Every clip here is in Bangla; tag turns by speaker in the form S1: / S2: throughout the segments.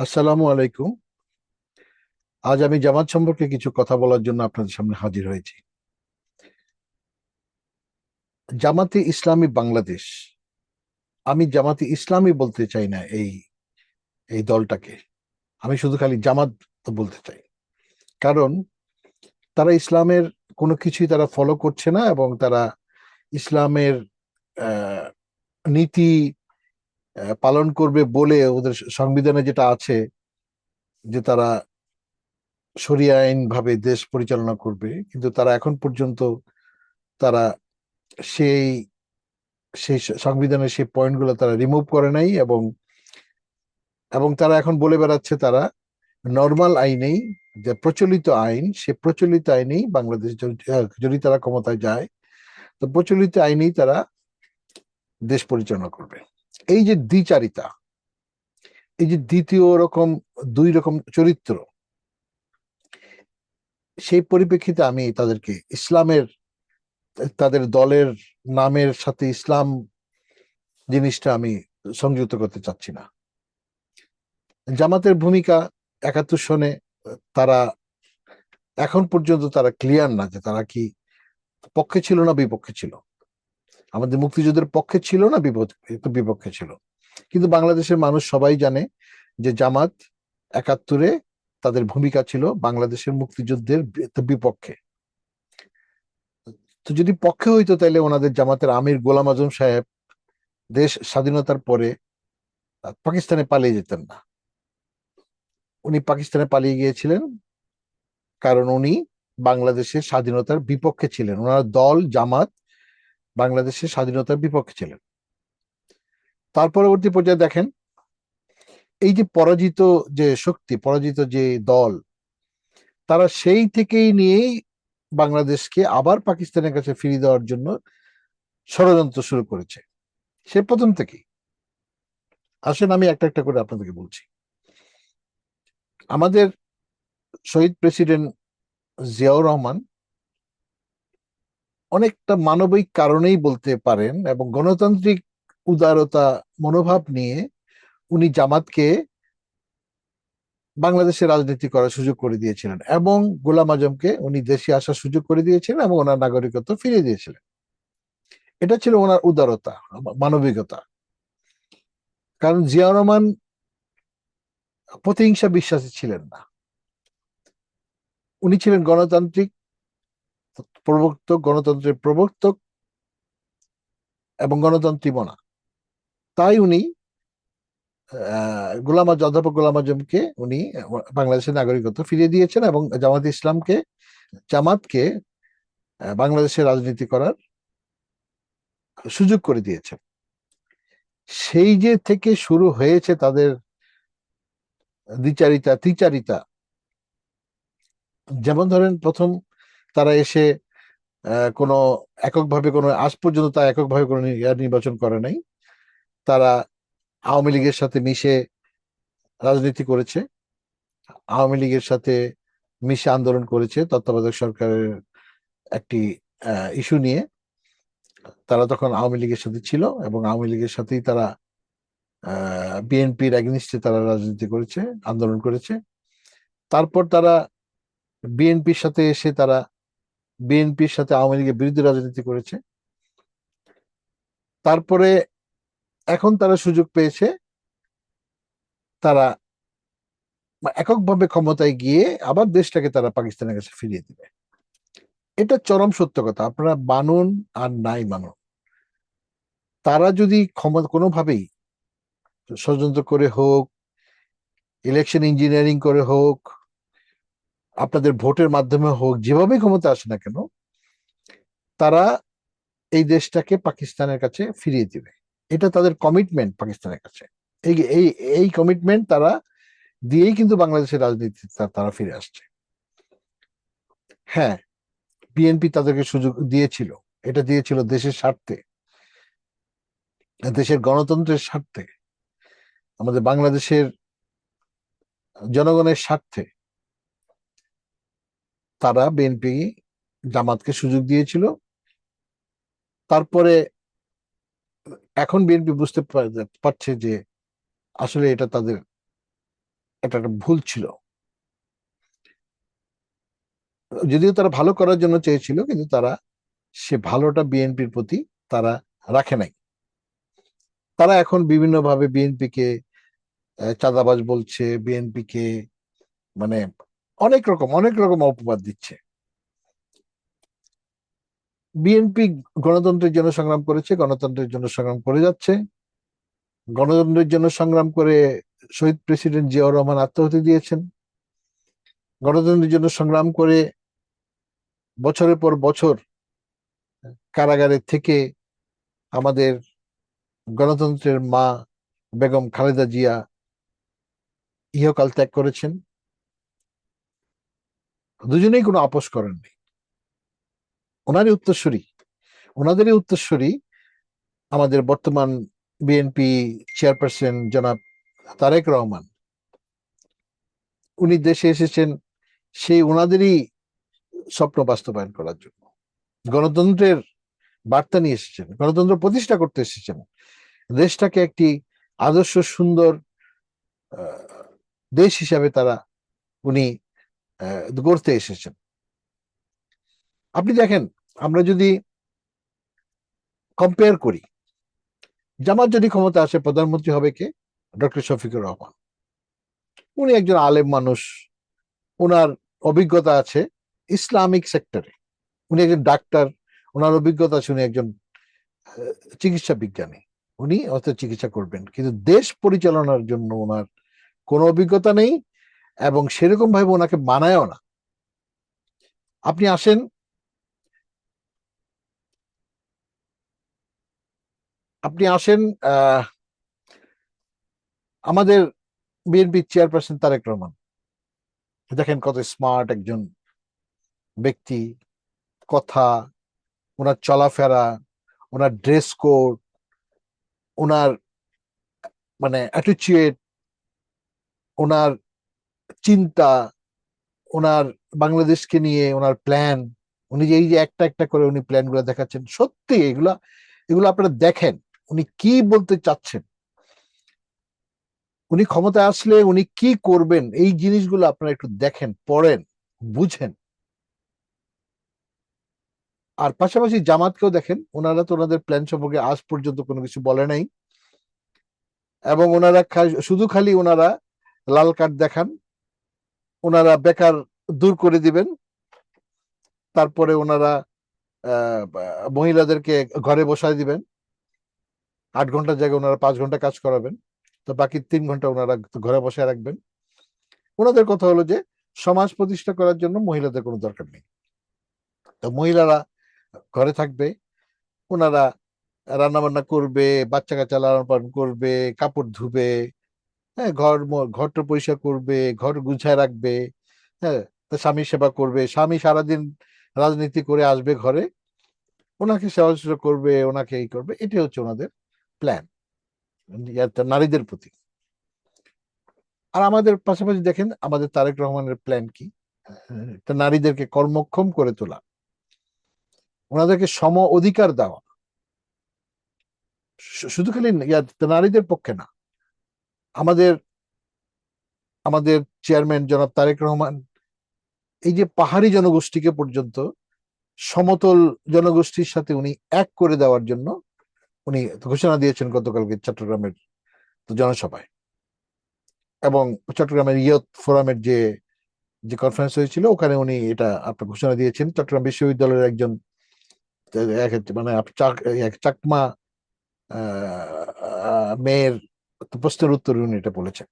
S1: আসসালামু আলাইকুম। আজ আমি জামাত সম্পর্কে কিছু কথা বলার জন্য আপনাদের সামনে হাজির হয়েছি। জামাতে ইসলামী বাংলাদেশ, আমি জামাতে ইসলামী বলতে চাই না এই এই দলটাকে। আমি শুধু খালি জামাত বলতে চাই। কারণ তারা ইসলামের কোনো কিছুই তারা ফলো করছে না, এবং তারা ইসলামের আহ, নীতি পালন করবে বলে ওদের সংবিধানে যেটা আছে, যে তারা শরিয়া আইন ভাবে দেশ পরিচালনা করবে, কিন্তু তারা এখন পর্যন্ত তারা সেই সেই সংবিধানের সেই পয়েন্টগুলো তারা রিমুভ করে নাই, এবং তারা এখন বলে বেড়াচ্ছে তারা নর্মাল আইনেই, যে প্রচলিত আইন, সে প্রচলিত আইনেই বাংলাদেশ যদি তারা ক্ষমতায় যায়, তো প্রচলিত আইনেই তারা দেশ পরিচালনা করবে। এই যে দ্বিচারিতা, এই যে দ্বিতীয় রকম, দুই রকম চরিত্র, সেই পরিপ্রেক্ষিতে আমি তাদেরকে ইসলামের, তাদের দলের নামের সাথে ইসলাম জিনিসটা আমি সংযুক্ত করতে চাচ্ছি না। জামাতের ভূমিকা 71 সনে, তারা এখন পর্যন্ত তারা ক্লিয়ার না যে তারা কি পক্ষে ছিল না বিপক্ষে ছিল, আমাদের মুক্তিযুদ্ধের পক্ষে ছিল না বিপক্ষে ছিল। কিন্তু বাংলাদেশের মানুষ সবাই জানে যে জামাত 71-এ তাদের ভূমিকা ছিল বাংলাদেশের মুক্তিযুদ্ধের বিপক্ষে। তো যদি পক্ষে হইতো, তাহলে ওনাদের জামাতের আমির গোলাম আজম সাহেব দেশ স্বাধীনতার পরে পাকিস্তানে পালিয়ে যেতেন না। উনি পাকিস্তানে পালিয়ে গিয়েছিলেন কারণ উনি বাংলাদেশের স্বাধীনতার বিপক্ষে ছিলেন। ওনার দল জামাত বাংলাদেশের স্বাধীনতার বিপক্ষে ছিলেন। তার পরবর্তী পর্যায়ে দেখেন, এই যে পরাজিত যে শক্তি, পরাজিত যে দল, তারা সেই থেকেই নিয়েই বাংলাদেশকে আবার পাকিস্তানের কাছে ফিরিয়ে দেওয়ার জন্য ষড়যন্ত্র শুরু করেছে, সে প্রথম থেকেই। আসেন আমি একটা একটা করে আপনাদেরকে বলছি। আমাদের শহীদ প্রেসিডেন্ট জিয়াউর রহমান অনেকটা মানবিক কারণেই বলতে পারেন, এবং গণতান্ত্রিক উদারতা মনোভাব নিয়ে উনি জামাতকে বাংলাদেশে রাজনীতি করার সুযোগ করে দিয়েছিলেন, এবং গোলাম আজমকে উনি দেশে আসার সুযোগ করে দিয়েছিলেন এবং ওনার নাগরিকত্ব ফিরিয়ে দিয়েছিলেন। এটা ছিল ওনার উদারতা, মানবিকতা। কারণ জিয়াউর রহমান প্রতিহিংসা বিশ্বাসী ছিলেন না। উনি ছিলেন গণতান্ত্রিক প্রবর্তক, গণতন্ত্রের প্রবর্তক এবং গণতন্ত্রী মনা। তাই উনি অধ্যাপক গোলাম আজমকে উনি বাংলাদেশের নাগরিকত্ব ফিরিয়ে দিয়েছেন, এবং জামাতকে বাংলাদেশে রাজনীতি করার সুযোগ করে দিয়েছেন। সেই যে থেকে শুরু হয়েছে তাদের দ্বিচারিতা ত্রিচারিতা। যেমন ধরেন, প্রথম তারা এসে কোনো এককভাবে, কোনো আজ পর্যন্ত তা এককভাবে কোনো নির্বাচন করে নাই। তারা আওয়ামী লীগের সাথে মিশে রাজনীতি করেছে, আওয়ামী লীগের সাথে মিশে আন্দোলন করেছে তত্ত্বাবধায়ক সরকারের একটি ইস্যু নিয়ে। তারা তখন আওয়ামী লীগের সাথে ছিল, এবং আওয়ামী লীগের সাথেই তারা বিএনপির এগেনিস্টে তারা রাজনীতি করেছে, আন্দোলন করেছে। তারপর তারা বিএনপির সাথে এসে তারা বিএনপির সাথে আওয়ামী লীগের বিরুদ্ধে রাজনীতি করেছে। তারপরে এখন তারা সুযোগ পেয়েছে, তারা এককভাবে ক্ষমতায় গিয়ে আবার দেশটাকে তারা পাকিস্তানের কাছে ফিরিয়ে দিবে। এটা চরম সত্য কথা, আপনারা মানুন আর নাই মানুন। তারা যদি ক্ষমতা কোনোভাবেই ষড়যন্ত্র করে হোক, ইলেকশন ইঞ্জিনিয়ারিং করে হোক, আপনাদের ভোটের মাধ্যমে হোক, যেভাবে ক্ষমতা আসে না কেন, তারা এই দেশটাকে পাকিস্তানের কাছে ফিরিয়ে দিবে। এটা তাদের কমিটমেন্ট পাকিস্তানের কাছে। এই এই এই কমিটমেন্ট তারা দিয়েই কিন্তু বাংলাদেশের রাজনীতি তারা ফিরে আসছে। হ্যাঁ, বিএনপি তাদেরকে সুযোগ দিয়েছিল, এটা দিয়েছিল দেশের স্বার্থে, দেশের গণতন্ত্রের স্বার্থে, আমাদের বাংলাদেশের জনগণের স্বার্থে। তারা বিএনপি জামাতকে সুযোগ দিয়েছিল। তারপরে এখন বিএনপি বুঝতে পারছে যে আসলে এটা তাদের এটা একটা ভুল ছিল। যদিও তারা ভালো করার জন্য চেয়েছিল, কিন্তু তারা সে ভালোটা বিএনপির প্রতি তারা রাখে নাই। তারা এখন বিভিন্নভাবে বিএনপিকে চাঁদাবাজ বলছে, বিএনপিকে মানে অনেক রকম অপবাদ দিচ্ছে। বিএনপি গণতন্ত্রের জন্য সংগ্রাম করেছে, গণতন্ত্রের জন্য সংগ্রাম করে যাচ্ছে। গণতন্ত্রের জন্য সংগ্রাম করে শহীদ প্রেসিডেন্ট জিয়াউর রহমান আত্মাহুতি দিয়েছেন। গণতন্ত্রের জন্য সংগ্রাম করে বছরের পর বছর কারাগারে থেকে আমাদের গণতন্ত্রের মা বেগম খালেদা জিয়া ইহকাল ত্যাগ করেছেন। দুজনেই কোনো আপোষ করেননি। ওনারই উত্তরসূরি, ওনাদেরই উত্তরসূরি আমাদের বর্তমান বিএনপি চেয়ারপারসন জনাব তারেক রহমান। উনি দেশে এসেছেন সেই ওনাদেরই স্বপ্ন বাস্তবায়ন করার জন্য। গণতন্ত্রের বার্তা নিয়ে এসেছেন, গণতন্ত্র প্রতিষ্ঠা করতে এসেছেন, দেশটাকে একটি আদর্শ সুন্দর দেশ হিসাবে তারা উনি গড়তে এসেছেন। আপনি দেখেন, আমরা যদি কম্পেয়ার করি, জামাত যদি ক্ষমতা আসে, প্রধানমন্ত্রী হবে কে? ডক্টর শফিকুর রহমান। উনি একজন আলেম মানুষ, ওনার অভিজ্ঞতা আছে ইসলামিক সেক্টরে, উনি একজন ডাক্তার, ওনার অভিজ্ঞতা আছে, উনি একজন চিকিৎসা বিজ্ঞানী, উনি অত চিকিৎসা করবেন, কিন্তু দেশ পরিচালনার জন্য ওনার কোনো অভিজ্ঞতা নেই এবং সেরকম ভাবে ওনাকে মানায়ও না। আপনি আসেন, আপনি আসেন আমাদের বিএনপি চেয়ারপারসন তারেক রহমান, দেখেন কত স্মার্ট একজন ব্যক্তি, কথা, ওনার চলাফেরা, ওনার ড্রেস কোড, ওনার অ্যাটিচিউড, ওনার চিন্তা, ওনার বাংলাদেশকে নিয়ে ওনার প্ল্যান, উনি যে এই যে একটা একটা করে উনি প্ল্যান গুলো দেখাচ্ছেন, সত্যি এগুলা এগুলো আপনারা দেখেন উনি কি বলতে চাচ্ছেন, উনি ক্ষমতায় আসলে উনি কি করবেন, এই জিনিসগুলো আপনারা একটু দেখেন, পড়েন, বুঝেন। আর পাশাপাশি জামাতকেও দেখেন, ওনারা তো ওনাদের প্ল্যান সম্পর্কে আজ পর্যন্ত কোনো কিছু বলে নাই, এবং ওনারা শুধু খালি ওনারা লাল কার্ড দেখান, ওনারা বেকার দূর করে দিবেন, তারপরে ওনারা মহিলাদেরকে ঘরে বসায় দিবেন, 8 ঘন্টার জায়গায় ওনারা 5 ঘন্টা কাজ করাবেন, তো বাকি 3 ঘন্টা ওনারা ঘরে বসায় রাখবেন। ওনাদের কথা হলো যে সমাজ প্রতিষ্ঠা করার জন্য মহিলাদের কোনো দরকার নেই, তো মহিলারা ঘরে থাকবে, ওনারা রান্না বান্না করবে, বাচ্চা কাচ্চা লালন পালন করবে, কাপড় ধুবে, হ্যাঁ, ঘরটা পরিষ্কার করবে, ঘর গুছায় রাখবে, হ্যাঁ, তা স্বামী সেবা করবে, স্বামী সারাদিন রাজনীতি করে আসবে ঘরে, ওনাকে সেবা শুশ্রূষা করবে, ওনাকে এই করবে, এটি হচ্ছে ওনাদের প্ল্যান নারীদের প্রতি। আর আমাদের পাশাপাশি দেখেন আমাদের তারেক রহমানের প্ল্যান কি, নারীদেরকে কর্মক্ষম করে তোলা, ওনাদেরকে সম অধিকার দেওয়া, শুধু খালি নারীদের পক্ষে না, আমাদের আমাদের চেয়ারম্যান জনাব তারেক রহমান এই যে পাহাড়ি জনগোষ্ঠীকে পর্যন্ত সমতল জনগোষ্ঠীর সাথে উনি এক করে দেওয়ার জন্য উনি ঘোষণা দিয়েছেন গতকালকে চট্টগ্রামের জনসভায়, এবং চট্টগ্রামের ইয়ত ফোরামের যে যে কনফারেন্স হয়েছিল ওখানে উনি এটা আপনার ঘোষণা দিয়েছেন। চট্টগ্রাম বিশ্ববিদ্যালয়ের একজন চাকমা মেয়ের প্রশ্নের উত্তরে উনি এটা বলেছেন।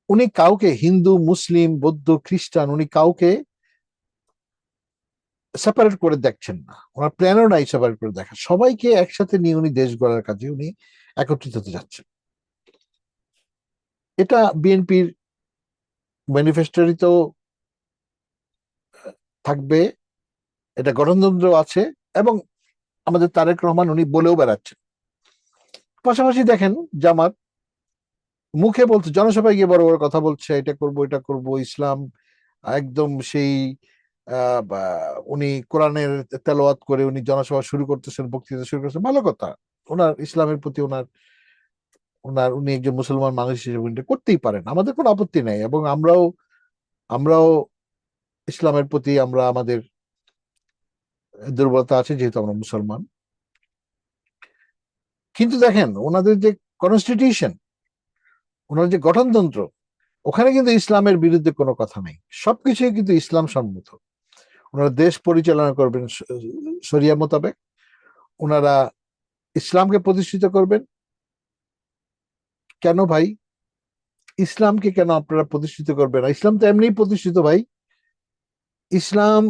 S1: উনি কাউকে হিন্দু, মুসলিম, বৌদ্ধ, খ্রিস্টান, উনি কাউকে সেপারেট করে দেখছেন না, ওনার প্ল্যানও নাই সেপারেট করে দেখা, সবাইকে একসাথে নিয়ে উনি দেশ গড়ার কাজে উনি একত্রিত হতে যাচ্ছেন। এটা বিএনপির ম্যানিফেস্টোরিতেও থাকবে, এটা গণতন্ত্র আছে, এবং আমাদের তারেক রহমান উনি বলেও বেড়াচ্ছেন। পাশাপাশি দেখেন জামাত মুখে বলছে, জনসভায় গিয়ে বড় বড় কথা বলছে, এটা করব এটা করব, ইসলাম একদম সেই উনি কোরআনের তেলাওয়াত করে উনি জনসভা শুরু করতেছেন, বক্তৃতা শুরু করতেছেন, ভালো কথা, ওনার ইসলামের প্রতি ওনার উনি একজন মুসলমান মানুষ হিসেবে উনি এটা করতেই পারেন, আমাদের কোনো আপত্তি নাই। এবং আমরাও ইসলামের প্রতি আমাদের দুর্বলতা আছে, যেহেতু আমরা মুসলমান। কিন্তু দেখেন ওনাদের যে কনস্টিটিউশন, ওনার যে গঠনতন্ত্র, ওখানে কিন্তু ইসলামের বিরুদ্ধে কোনো কথা নেই, সবকিছুই কিন্তু ইসলাম সম্মত। ওনারা দেশ পরিচালনা করবেন শরিয়া মোতাবেক, ওনারা ইসলামকে প্রতিষ্ঠিত করবেন। কেন ভাই ইসলামকে কেন আপনারা প্রতিষ্ঠিত করবেন না? ইসলাম তো এমনিই প্রতিষ্ঠিত ভাই। ইসলাম,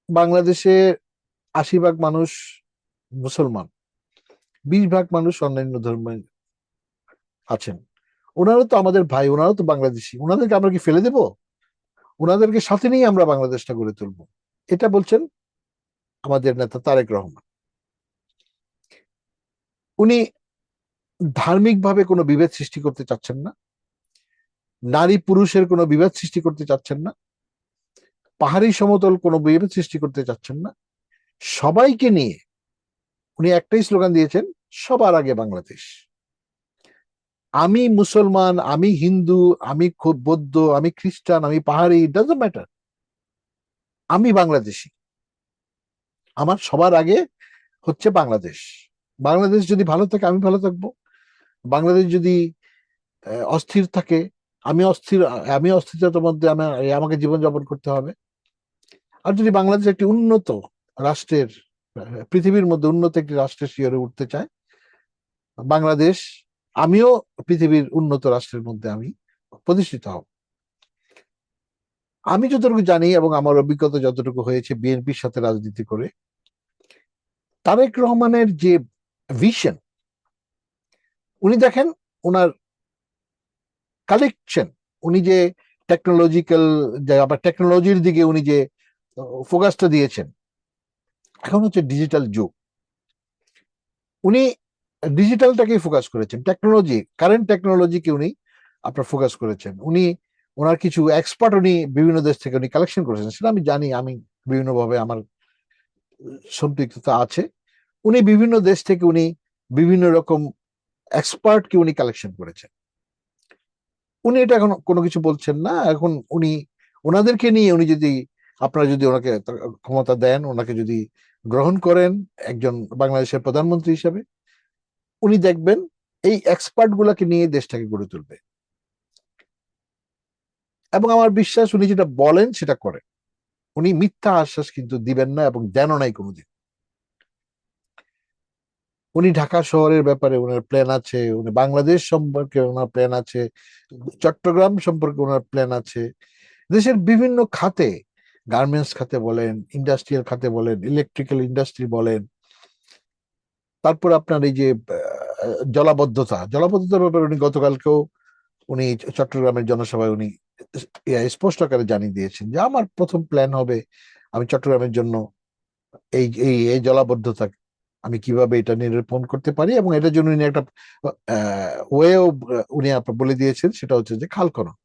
S1: বাংলাদেশে 80% মানুষ মুসলমান, 20% মানুষ অন্যান্য ধর্মে আছেন। ওনারা তো আমাদের ভাই, ওনারাও তো বাংলাদেশি, ওনাদেরকে আমরা কি ফেলে দেব? ওনাদেরকে সাথে নিয়ে আমরা বাংলাদেশটা গড়ে তুলবো, এটা বলছেন আমাদের নেতা তারেক রহমান। উনি ধার্মিকভাবে কোনো বিভেদ সৃষ্টি করতে চাচ্ছেন না, নারী পুরুষের কোনো বিভেদ সৃষ্টি করতে চাচ্ছেন না, পাহাড়ি সমতল কোনো বিভেদ সৃষ্টি করতে চাচ্ছেন না। সবাইকে নিয়ে উনি একটাই স্লোগান দিয়েছেন, সবার আগে বাংলাদেশ। আমি মুসলমান, আমি হিন্দু, আমি খুব বৌদ্ধ, আমি খ্রিস্টান, আমি পাহাড়ি, ডাজন্ট ম্যাটার, আমি বাংলাদেশি। আমার সবার আগে হচ্ছে বাংলাদেশ। বাংলাদেশ যদি ভালো থাকে আমি ভালো থাকবো, বাংলাদেশ যদি অস্থির থাকে, আমি অস্থিরতার মধ্যে আমাকে জীবনযাপন করতে হবে। আর যদি বাংলাদেশ একটি উন্নত রাষ্ট্রের, পৃথিবীর মধ্যে উন্নত একটি রাষ্ট্রের শিয়রে উঠতে চায়, বাংলাদেশ, আমিও পৃথিবীর উন্নত রাষ্ট্রের মধ্যে আমি প্রতিষ্ঠিত হব। আমি যতটুকু জানি এবং আমার অভিজ্ঞতা যতটুকু হয়েছে বিএনপির সাথে রাজনীতি করে, তারেক রহমানের যে ভিশন, উনি দেখেন ওনার কালেকশন, উনি যে টেকনোলজিক্যাল, আবার টেকনোলজির দিকে উনি যে ফোকাসটা দিয়েছেন, এখন হচ্ছে ডিজিটাল যুগ। উনি ডিজিটালটাকেই ফোকাস করেছেন, টেকনোলজি, কারেন্ট টেকনোলজিকে উনি আপনার ফোকাস করেছেন। ওনার কিছু এক্সপার্ট উনি বিভিন্ন দেশ থেকে উনি কালেকশন করেছেন, সেটা আমি জানি, আমি বিভিন্নভাবে আমার সম্পৃক্ততা আছে। উনি বিভিন্ন দেশ থেকে উনি বিভিন্ন রকম এক্সপার্টকে উনি কালেকশন করেছেন। উনি এটা এখন কোনো কিছু বলছেন না। এখন ওনাদেরকে নিয়ে উনি যদি, আপনারা যদি ওনাকে ক্ষমতা দেন, ওনাকে যদি গ্রহণ করেন একজন বাংলাদেশের প্রধানমন্ত্রী হিসেবে, উনি দেখবেন এই এক্সপার্ট গুলাকে নিয়ে দেশটাকে গড়ে তুলবে। এবং আমার বিশ্বাস উনি যেটা বলেন সেটা করেন। উনি মিথ্যা আশ্বাস কিন্তু দিবেন না, এবং দেনও নাই কোনোদিন। উনি ঢাকা শহরের ব্যাপারে ওনার প্ল্যান আছে, উনি বাংলাদেশ সম্পর্কে ওনার প্ল্যান আছে, চট্টগ্রাম সম্পর্কে ওনার প্ল্যান আছে। দেশের বিভিন্ন খাতে, গার্মেন্টস খাতে বলেন, ইন্ডাস্ট্রিয়াল খাতে বলেন, ইলেকট্রিক্যাল ইন্ডাস্ট্রি বলেন, তারপর আপনার এই যে জলাবদ্ধতার ব্যাপারে উনি গতকালকেও উনি চট্টগ্রামের জনসভায় উনি স্পষ্ট আকারে জানিয়ে দিয়েছেন যে আমার প্রথম প্ল্যান হবে আমি চট্টগ্রামের জন্য এই এই এই জলাবদ্ধতা আমি কিভাবে এটা নিরূপণ করতে পারি, এবং এটার জন্য উনি একটা ওয়েও উনি আপনার বলে দিয়েছেন, সেটা হচ্ছে যে খাল খনন।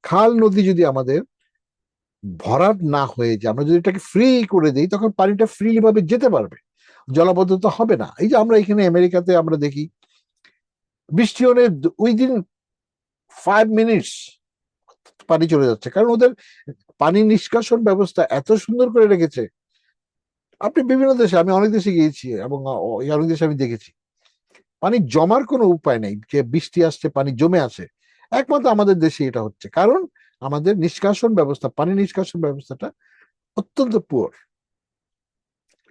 S1: খাল নদী যদি আমাদের ভরাট না হয়ে যায়, আমরা যদি এটাকে ফ্রি করে দিই, তখন পানিটা ফ্রিলি ভাবে যেতে পারবে, জলাবদ্ধতা হবে না। এই যে আমরা এখানে আমেরিকাতে আমরা দেখি বৃষ্টি হলে উইদিন 5 মিনিটস পানি চলে যাচ্ছে, কারণ ওদের পানি নিষ্কাশন ব্যবস্থা এত সুন্দর করে রেখেছে। আপনি বিভিন্ন দেশে, আমি অনেক দেশে গিয়েছি এবং অনেক দেশে আমি দেখেছি পানি জমার কোনো উপায় নেই, যে বৃষ্টি আসছে পানি জমে আছে। একমাত্র আমাদের দেশে এটা হচ্ছে, কারণ আমাদের নিষ্কাশন ব্যবস্থা, পানি নিষ্কাশন ব্যবস্থাটা অত্যন্ত পুয়ার।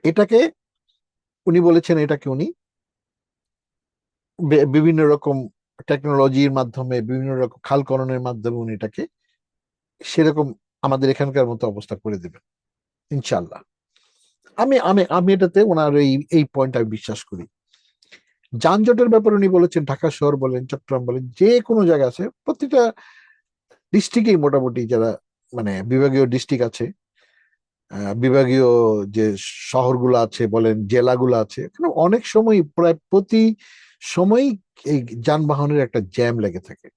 S1: এটাকে উনি বলেছেন, এটাকে উনি বিভিন্ন রকম টেকনোলজির মাধ্যমে, বিভিন্ন রকম খাল খননের মাধ্যমে উনি এটাকে সেরকম আমাদের এখানকার মতো অবস্থা করে দেবেন ইনশাল্লাহ। আমি আমি আমি এটাতে ওনার এই পয়েন্ট আমি বিশ্বাস করি। যানজটের ব্যাপারে উনি বলেছেন, ঢাকা শহর বলেন, চট্টগ্রাম বলেন, যে কোনো জায়গা আছে, প্রতিটা ডিস্ট্রিক্টেই মোটামুটি যারা মানে বিভাগীয় ডিস্ট্রিক্ট আছে, বিভাগীয় যে শহরগুলো আছে বলেন, জেলাগুলো আছে, এখানে অনেক সময় প্রায় প্রতি সময়ই এই যানবাহনের একটা জ্যাম লেগে থাকে।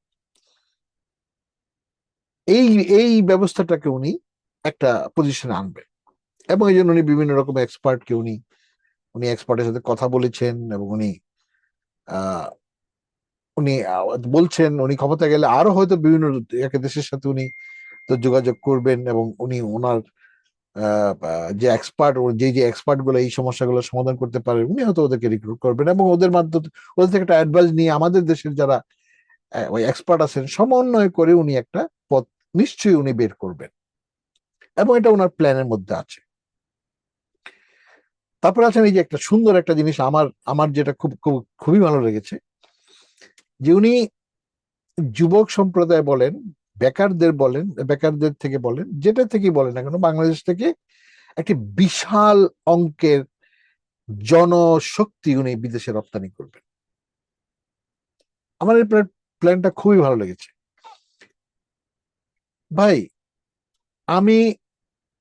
S1: এই এই ব্যবস্থাটাকে উনি একটা পজিশনে আনবেন, এবং এই জন্য উনি বিভিন্ন রকম এক্সপার্টকে উনি উনি এক্সপার্টের সাথে কথা বলেছেন, এবং উনি উনি বলছেন উনি ক্ষমতা গেলে আরো হয়তো বিভিন্ন এক দেশের সাথে উনি তো যোগাযোগ করবেন, এবং উনি ওনার যে এক্সপার্ট, যে যে এক্সপার্ট গুলো এই সমস্যাগুলো সমাধান করতে পারে উনি হয়তো ওদেরকে রিক্রুট করবেন, এবং ওদের মাধ্যমে ওদের থেকে একটা অ্যাডভাইস নিয়ে আমাদের দেশের যারা ওই এক্সপার্ট আছেন সমন্বয় করে উনি একটা পথ নিশ্চয়ই উনি বের করবেন, এবং এটা ওনার প্ল্যানের মধ্যে আছে। তারপর আছেন এই যে একটা সুন্দর একটা জিনিস আমার আমার যেটা খুব খুব খুবই ভালো লেগেছে, যে উনি যুবক সম্প্রদায় বলেন, বেকারদের বলেন, বেকারদের থেকে বলেন, যেটা থেকে বলেন না কেন, বাংলাদেশ থেকে একটি বিশাল অঙ্কের জনশক্তি উনি বিদেশে রপ্তানি করবেন। আমার এই প্ল্যানটা খুবই ভালো লেগেছে ভাই। আমি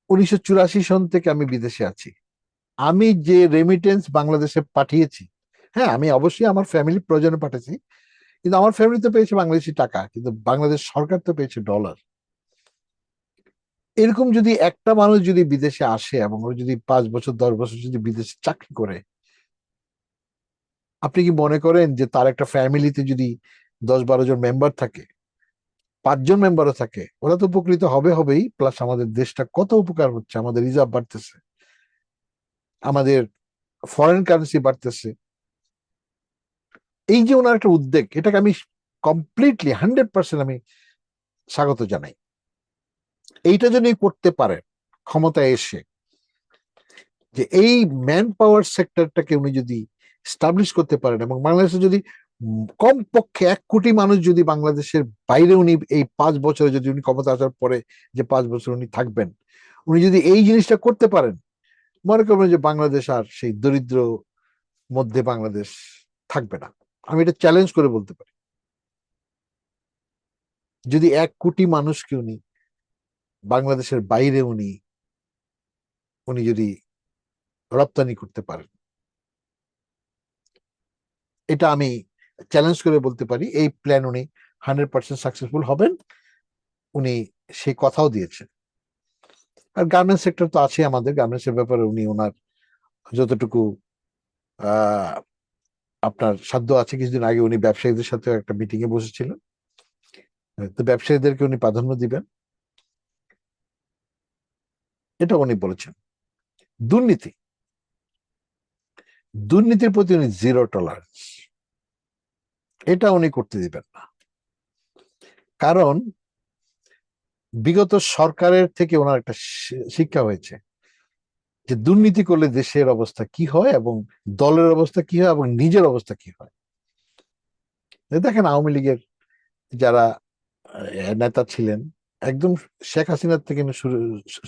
S1: 1984 সন থেকে আমি বিদেশে আছি। আমি যে রেমিটেন্স বাংলাদেশে পাঠিয়েছি, হ্যাঁ আমি অবশ্যই আমার ফ্যামিলি প্রয়োজনে পাঠিয়েছি, কিন্তু আমার ফ্যামিলি তো পেয়েছে বাংলাদেশি টাকা, কিন্তু বাংলাদেশ সরকার তো পেয়েছে ডলার। এরকম যদি একটা মানুষ যদি বিদেশে আসে এবং ও যদি 5 বছর 10 বছর যদি বিদেশে চাকরি করে, আপনি কি মনে করেন যে তার একটা ফ্যামিলিতে যদি 10-12 জন মেম্বার থাকে, 5 জন মেম্বারও থাকে, ওরা তো উপকৃত হবে হবেই, প্লাস আমাদের দেশটা কত উপকার হচ্ছে, আমাদের রিজার্ভ বাড়তেছে, আমাদের ফরেন কারেন্সি বাড়তেছে। এই যে ওনার একটা উদ্যোগ, এটাকে আমি কমপ্লিটলি 100% আমি স্বাগত জানাই। এইটা যদি করতে পারেন ক্ষমতায় এসে, যে এই ম্যান পাওয়ার সেক্টরটাকে উনি যদি স্টাবলিশ করতে পারেন, এবং বাংলাদেশে যদি কমপক্ষে 1 কোটি মানুষ যদি বাংলাদেশের বাইরে উনি এই 5 বছরে যদি উনি ক্ষমতা আসার পরে যে 5 বছর উনি থাকবেন, উনি যদি এই জিনিসটা করতে পারেন, মনে করবেন যে বাংলাদেশ আর সেই দরিদ্র মধ্যে বাংলাদেশ থাকবে না। আমি এটা চ্যালেঞ্জ করে বলতে পারি, যদি 1 কোটি মানুষকে উনি বাংলাদেশের বাইরে উনি উনি যদি রপ্তানি করতে পারেন, এটা আমি চ্যালেঞ্জ করে বলতে পারি এই প্ল্যান উনি 100% সাকসেসফুল হবেন। উনি সেই কথাও দিয়েছেন। আর গার্মেন্টস সেক্টর তো আছে, আমাদের গার্মেন্টস এর ব্যাপারে উনি ওনার যতটুকু আহ আপনার সাধ্য আছে, কিছুদিন আগে উনি ব্যবসায়ীদের সাথে একটা মিটিং এ বসেছিলেন, তো ব্যবসায়ীদেরকে উনি প্রাধান্য দিবেন, এটা উনি বলেছেন। দুর্নীতি, দুর্নীতির প্রতি উনি জিরো টলারেন্স, এটা উনি করতে দিবেন না। কারণ বিগত সরকারের থেকে ওনার একটা শিক্ষা হয়েছে যে দুর্নীতি করলে দেশের অবস্থা কি হয়, এবং দলের অবস্থা কি হয়, এবং নিজের অবস্থা কি হয়। দেখেন আওয়ামী লীগের যারা নেতা ছিলেন, একদম শেখ হাসিনার থেকে শুরু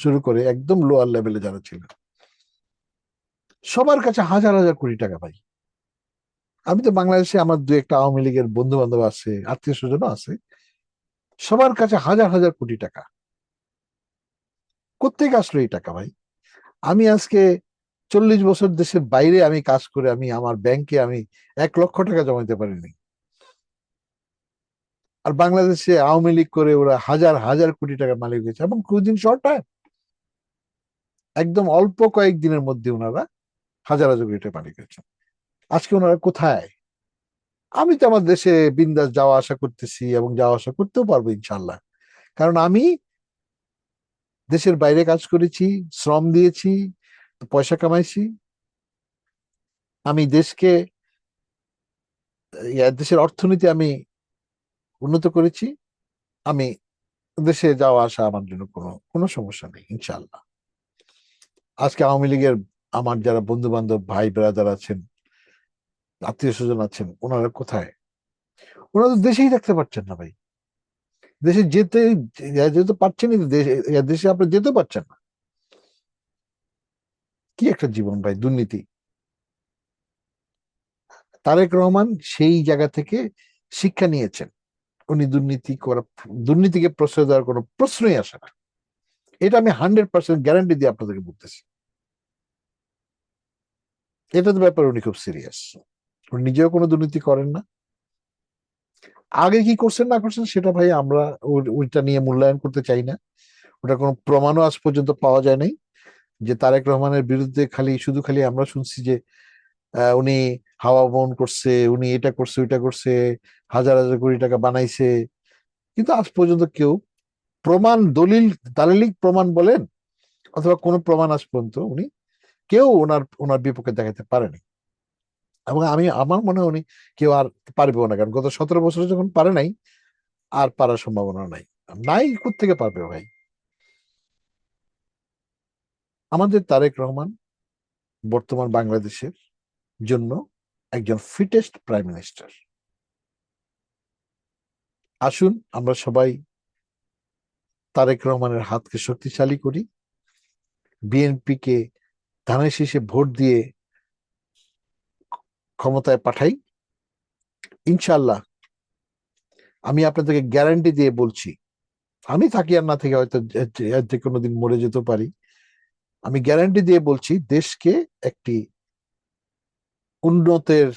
S1: শুরু করে একদম লোয়ার লেভেলে যারা ছিলেন, সবার কাছে হাজার হাজার কোটি টাকা পাই। আমি তো বাংলাদেশে আমার দু একটা আওয়ামী লীগের বন্ধু বান্ধব আছে, আত্মীয় স্বজনও আছে, সবার কাছে হাজার হাজার কোটি টাকা। কোত্থেকে আসলো এই টাকা ভাই? আমি আজকে 40 বছর দেশের বাইরে আমি কাজ করে আমি আমার ব্যাংকে আমি 1 লক্ষ টাকা জমাইতে পারিনি, আর বাংলাদেশে আওয়ামী লীগ করে ওরা হাজার হাজার কোটি টাকা মালিক হয়েছে, এবং কিছুদিন শর্ট টাইম, একদম অল্প কয়েকদিনের মধ্যে ওনারা হাজার হাজার কোটি টাকা মালিক হয়েছে। আজকে ওনারা কোথায়? আমি তো আমার দেশে বিন্দাস যাওয়া আসা করতেছি, এবং যাওয়া আসা করতেও পারবো ইনশাল্লাহ, কারণ আমি দেশের বাইরে কাজ করেছি, শ্রম দিয়েছি, পয়সা কামাইছি, আমি দেশকে দেশের অর্থনীতি আমি উন্নত করেছি, আমি দেশে যাওয়া আসা আমার জন্য কোনো কোনো সমস্যা নেই ইনশাল্লাহ। আজকে আওয়ামী লীগের আমার যারা বন্ধু বান্ধব ভাই ব্রাদার আছেন, আত্মীয় স্বজন আছেন, ওনারা কোথায়? ওনারা তো দেশেই থাকতে পারছেন না ভাই। দেশে যেতে যেতে পারছেনই না, দেশে আপনি যেতে পারছেন না। কি একটা জীবন ভাই, দুর্নীতি। তারেক রহমান সেই জায়গা থেকে শিক্ষা নিয়েছেন, উনি দুর্নীতি করা, দুর্নীতিকে প্রশ্রয় দেওয়ার কোনো প্রশ্নই আসে না। এটা আমি 100% গ্যারান্টি দিয়ে আপনাদেরকে বলতেছি। এটার ব্যাপারে উনি খুব সিরিয়াস, উনি নিজেও কোনো দুর্নীতি করেন না। আগে কি করছেন না করছেন সেটা ভাই আমরা ওইটা নিয়ে মূল্যায়ন করতে চাই না। ওটা কোনো প্রমাণও আজ পর্যন্ত পাওয়া যায় নাই যে তারেক রহমানের বিরুদ্ধে খালি শুধু খালি আমরা শুনছি যে উনি হাওয়া বহন করছে, উনি এটা করছে ওইটা করছে, হাজার হাজার কোটি টাকা বানাইছে, কিন্তু আজ পর্যন্ত কেউ প্রমাণ, দলিল, দালিলিক প্রমাণ বলেন অথবা কোনো প্রমাণ আজ পর্যন্ত উনি কেউ ওনার ওনার বিপক্ষে দেখাতে পারেনি। এবং আমার মনে হয় উনি কেউ আর পারবেও না, কারণ গত 17 বছরে যখন পারে নাই, আর পারার সম্ভাবনা নাই। নাই কোত্থেকে পারবে ভাই? আমাদের তারেক রহমান বর্তমান বাংলাদেশের জন্য একজন ফিটেস্ট প্রাইম মিনিস্টার। আসুন আমরা সবাই তারেক রহমানের হাতকে শক্তিশালী করি, বিএনপি কে ধানের শীষে ভোট দিয়ে ক্ষমতায় পাঠাই। ইনশাল্লাহ আমি আপনাদেরকে গ্যারান্টি দিয়ে বলছি, আমি থাকি আর না থেকে হয়তো যে কোনোদিন মরে যেতে পারি, আমি গ্যারান্টি দিয়ে বলছি দেশকে একটি উন্নতের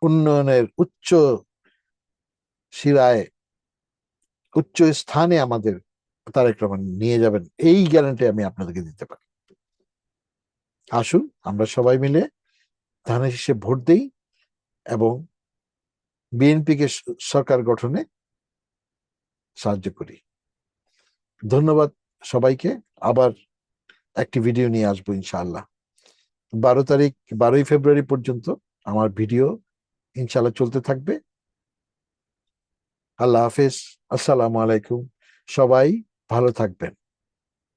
S1: উন্নয়নের উচ্চ শিরায়, উচ্চ স্থানে আমাদের তারেক রহমান নিয়ে যাবেন, এই গ্যারান্টি আমি আপনাদেরকে দিতে পারি। আসুন আমরা সবাই মিলে ধানের শীষে ভোট দেই এবং বিএনপি কে সরকার গঠনে সাহায্য করি। ধন্যবাদ সবাইকে। আবার একটি ভিডিও নিয়ে আসবো ইনশাআল্লাহ। 12 তারিখ, 12ই ফেব্রুয়ারি পর্যন্ত আমার ভিডিও ইনশাআল্লাহ চলতে থাকবে। আল্লাহ হাফেজ, আসসালামু আলাইকুম, সবাই ভালো থাকবেন।